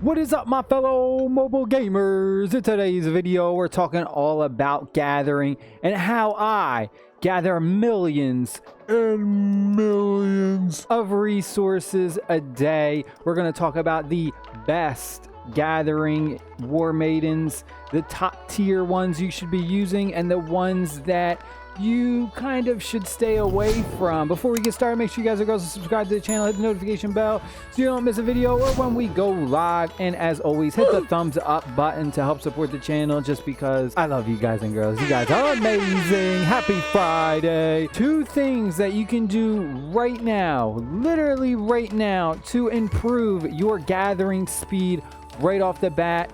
What is up, my fellow mobile gamers? In today's video, we're talking all about gathering and how I gather millions and millions of resources a day. We're going to talk about the best gathering war maidens, the top tier ones you should be using, and the ones that you kind of should stay away from. Before we get started, make sure you guys are girls to subscribe to the channel, hit the notification bell so you don't miss a video or when we go live. And as always, hit the thumbs up button to help support the channel, just because I love you guys and girls. You guys are amazing. Happy Friday. 2 things that you can do right now, literally right now, to improve your gathering speed right off the bat.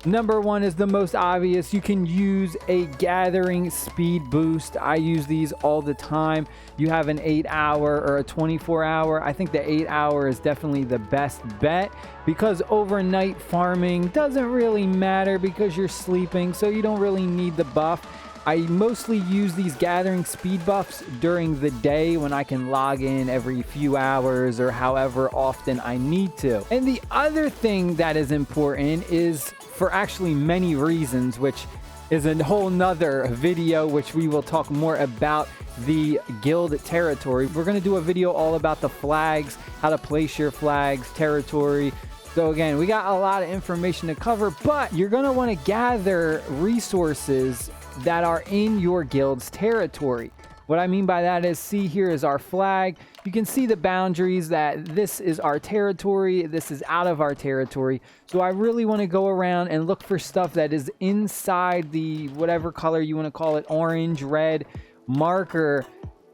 Number 1 is the most obvious. You can use a gathering speed boost. I use these all the time. You have an 8-hour or a 24-hour. I think the 8-hour is definitely the best bet, because overnight farming doesn't really matter because you're sleeping, so you don't really need the buff. I mostly use these gathering speed buffs during the day when I can log in every few hours or however often I need to. And the other thing that is important is, for actually many reasons, which is a whole nother video, which we will talk more about, the guild territory. We're going to do a video all about the flags, how to place your flags, territory. So again, we got a lot of information to cover, but you're going to want to gather resources that are in your guild's territory. What I mean by that is, see, here is our flag. You can see the boundaries, that this is our territory, this is out of our territory. So I really want to go around and look for stuff that is inside the whatever color you want to call it, orange, red marker,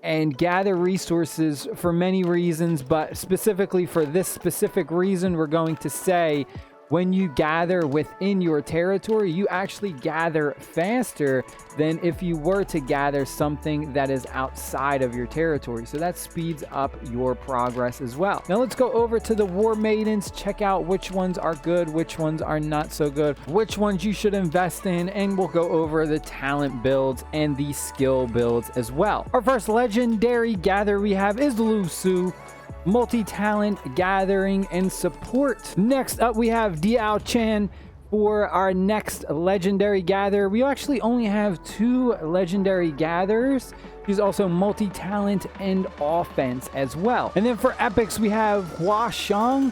and gather resources for many reasons. But specifically for this specific reason, we're going to say, when you gather within your territory, you actually gather faster than if you were to gather something that is outside of your territory. So that speeds up your progress as well. Now let's go over to the war maidens, check out which ones are good, which ones are not so good, which ones you should invest in, and we'll go over the talent builds and the skill builds as well. Our first legendary gather we have is Lubu, multi-talent, gathering, and support. Next up, we have Diao Chan for our next legendary gather. We actually only have 2 legendary gatherers. She's also multi-talent and offense as well. And then for epics, we have Hua Shang.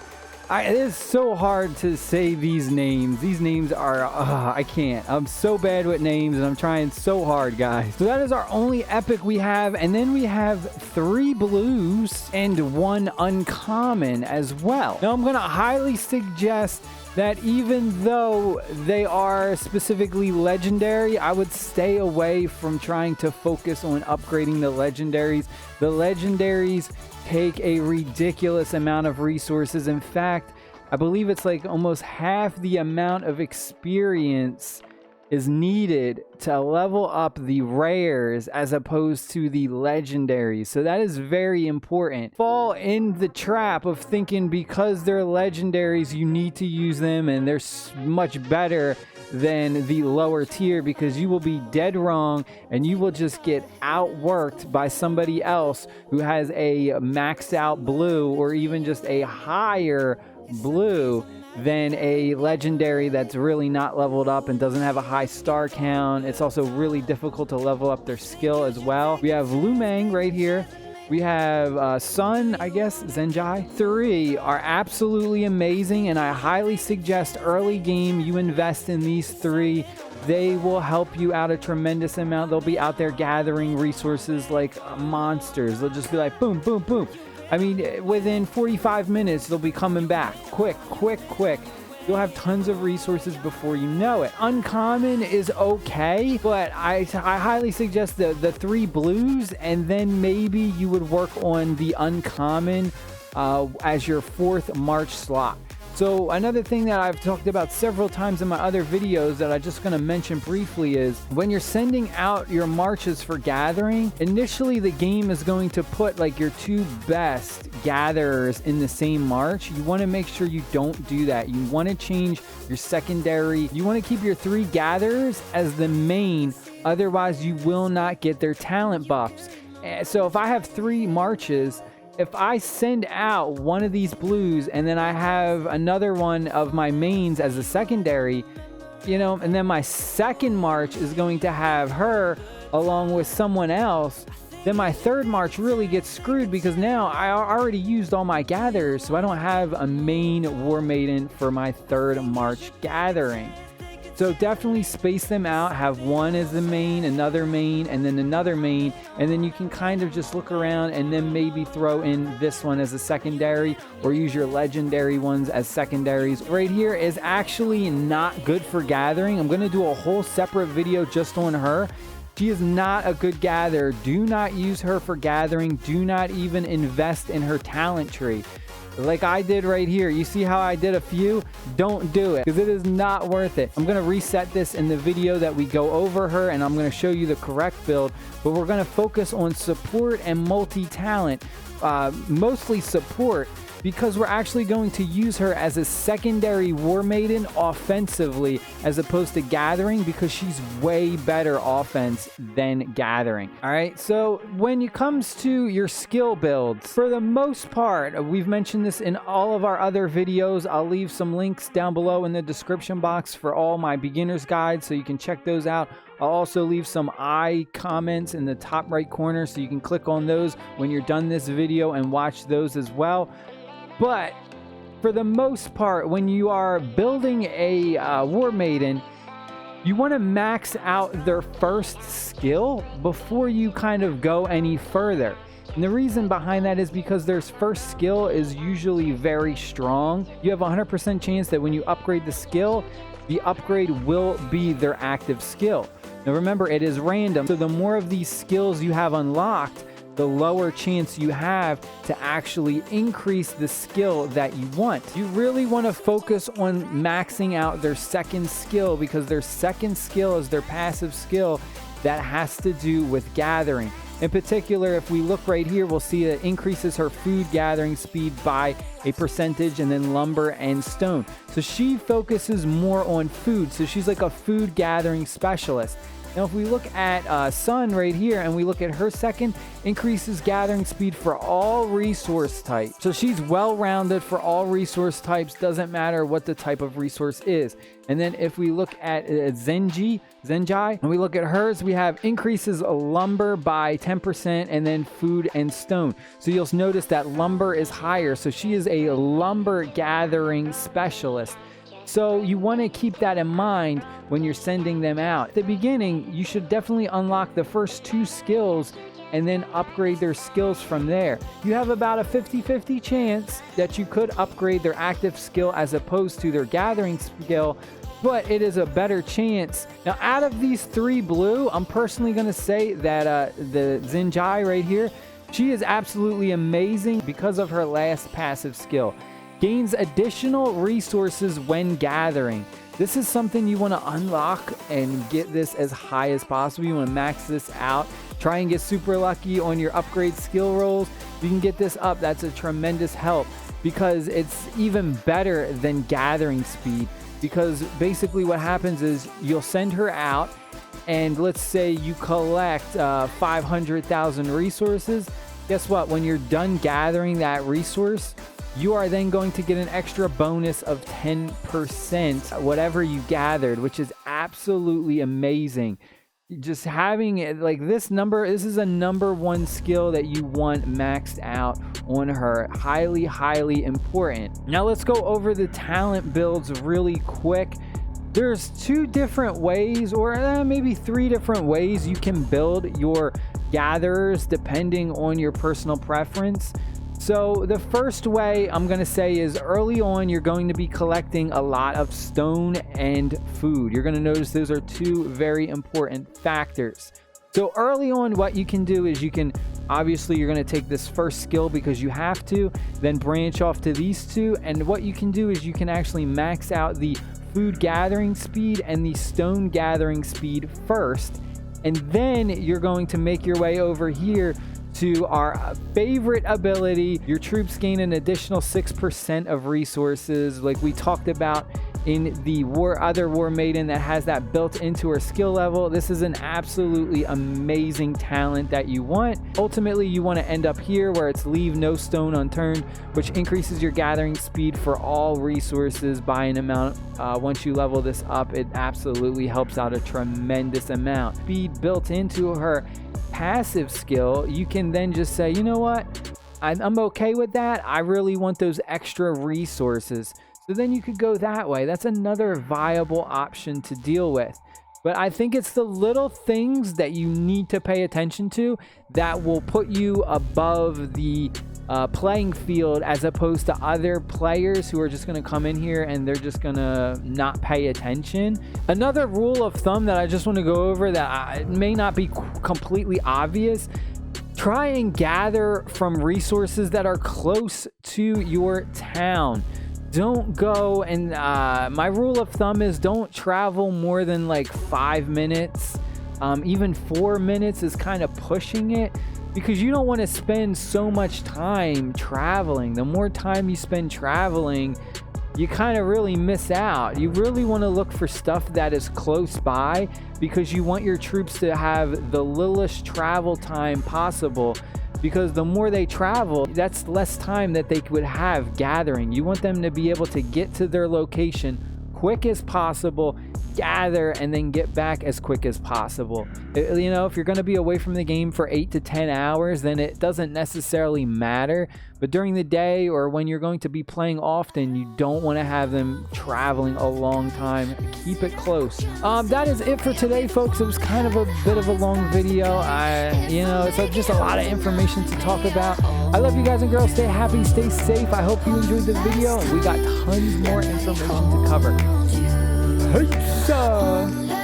It is so hard to say these names. These names are, I can't. I'm so bad with names, and I'm trying so hard, guys. So that is our only epic we have. And then we have 3 blues and 1 uncommon as well. Now, I'm going to highly suggest that even though they are specifically legendary, I would stay away from trying to focus on upgrading the legendaries. The legendaries take a ridiculous amount of resources. In fact, I believe it's like almost half the amount of experience is needed to level up the rares as opposed to the legendaries. So that is very important. Fall in the trap of thinking because they're legendaries you need to use them and they're much better than the lower tier, because you will be dead wrong and you will just get outworked by somebody else who has a maxed out blue or even just a higher blue than a legendary that's really not leveled up and doesn't have a high star count. It's also really difficult to level up their skill as well. We have Lumang right here. We have Sun, I guess, Zenjai. 3 are absolutely amazing, and I highly suggest early game you invest in these 3. They will help you out a tremendous amount. They'll be out there gathering resources like monsters. They'll just be like, boom, boom, boom. I mean, within 45 minutes, they'll be coming back. Quick, quick, quick. You'll have tons of resources before you know it. Uncommon is okay, but I highly suggest the 3 blues, and then maybe you would work on the uncommon as your 4th March slot. So another thing that I've talked about several times in my other videos that I'm just going to mention briefly is, when you're sending out your marches for gathering, initially the game is going to put like your 2 best gatherers in the same march. You want to make sure you don't do that. You want to change your secondary. You want to keep your 3 gatherers as the main, otherwise you will not get their talent buffs. So if I have 3 marches if I send out one of these blues and then I have another one of my mains as a secondary, you know, and then my second march is going to have her along with someone else, then my third march really gets screwed because now I already used all my gatherers, so I don't have a main war maiden for my third march gathering. So definitely space them out, have one as the main, another main, and then another main, and then you can kind of just look around and then maybe throw in this one as a secondary or use your legendary ones as secondaries. Right here is actually not good for gathering. I'm going to do a whole separate video just on her. She is not a good gatherer. Do not use her for gathering. Do not even invest in her talent tree. Like I did right here. You see how I did a few? Don't do it because it is not worth it. I'm going to reset this in the video that we go over her, and I'm going to show you the correct build, but we're going to focus on support and multi-talent, mostly support, because we're actually going to use her as a secondary war maiden offensively as opposed to gathering, because she's way better offense than gathering. All right, so when it comes to your skill builds, for the most part, we've mentioned this in all of our other videos. I'll leave some links down below in the description box for all my beginner's guides, so you can check those out. I'll also leave some comments in the top right corner, so you can click on those when you're done this video and watch those as well. But for the most part, when you are building a war maiden, you want to max out their first skill before you kind of go any further. And the reason behind that is because their first skill is usually very strong. You have a 100% chance that when you upgrade the skill, the upgrade will be their active skill. Now remember, it is random, so the more of these skills you have unlocked, the lower chance you have to actually increase the skill that you want. You really want to focus on maxing out their second skill, because their second skill is their passive skill that has to do with gathering. In particular, if we look right here, we'll see that it increases her food gathering speed by a percentage, and then lumber and stone. So she focuses more on food. So she's like a food gathering specialist. Now, if we look at Sun right here and we look at her second, increases gathering speed for all resource types. So she's well-rounded for all resource types, doesn't matter what the type of resource is. And then if we look at Zenji, and we look at hers, we have increases lumber by 10% and then food and stone. So you'll notice that lumber is higher. So she is a lumber gathering specialist. So you want to keep that in mind when you're sending them out. At the beginning, you should definitely unlock the first two skills and then upgrade their skills from there. You have about a 50-50 chance that you could upgrade their active skill as opposed to their gathering skill, but it is a better chance. Now, out of these three blue, I'm personally going to say that the Zenji right here, she is absolutely amazing because of her last passive skill. Gains additional resources when gathering. This is something you want to unlock and get this as high as possible. You want to max this out. Try and get super lucky on your upgrade skill rolls. If you can get this up, that's a tremendous help, because it's even better than gathering speed. Because basically what happens is you'll send her out, and let's say you collect 500,000 resources. Guess what? When you're done gathering that resource, you are then going to get an extra bonus of 10% whatever you gathered, which is absolutely amazing. Just having it like this number, this is a number one skill that you want maxed out on her. Highly, highly important. Now let's go over the talent builds really quick. There's two different ways, or maybe three different ways you can build your gatherers depending on your personal preference. So the first way I'm going to say is early on, you're going to be collecting a lot of stone and food. You're going to notice those are two very important factors. So early on, what you can do is you're going to take this first skill because you have to, then branch off to these two. And what you can do is you can actually max out the food gathering speed and the stone gathering speed first. And then you're going to make your way over here to our favorite ability. Your troops gain an additional 6% of resources, like we talked about in the other war maiden that has that built into her skill level. This is an absolutely amazing talent that you want. Ultimately, you want to end up here where it's leave no stone unturned, which increases your gathering speed for all resources by an amount. Once you level this up, it absolutely helps out a tremendous amount. Speed built into her passive skill, you can then just say, you know what, I'm okay with that. I really want those extra resources. So then you could go that way. That's another viable option to deal with. But I think it's the little things that you need to pay attention to that will put you above the playing field, as opposed to other players who are just going to come in here and they're just going to not pay attention. Another rule of thumb that I just want to go over that may not be completely obvious: try and gather from resources that are close to your town. Don't go and my rule of thumb is don't travel more than like 5 minutes. Even 4 minutes is kind of pushing it, because you don't want to spend so much time traveling. The more time you spend traveling, you kind of really miss out. You really want to look for stuff that is close by, because you want your troops to have the littlest travel time possible, because the more they travel, that's less time that they would have gathering. You want them to be able to get to their location quick as possible, gather, and then get back as quick as possible. You know, if you're going to be away from the game for 8 to 10 hours, then it doesn't necessarily matter. But during the day, or when you're going to be playing often, you don't want to have them traveling a long time. Keep it close. That is it for today, folks. It was kind of a bit of a long video. You know, it's just a lot of information to talk about. I love you guys and girls. Stay happy, stay safe. I hope you enjoyed the video. We got tons more information to cover. Peace.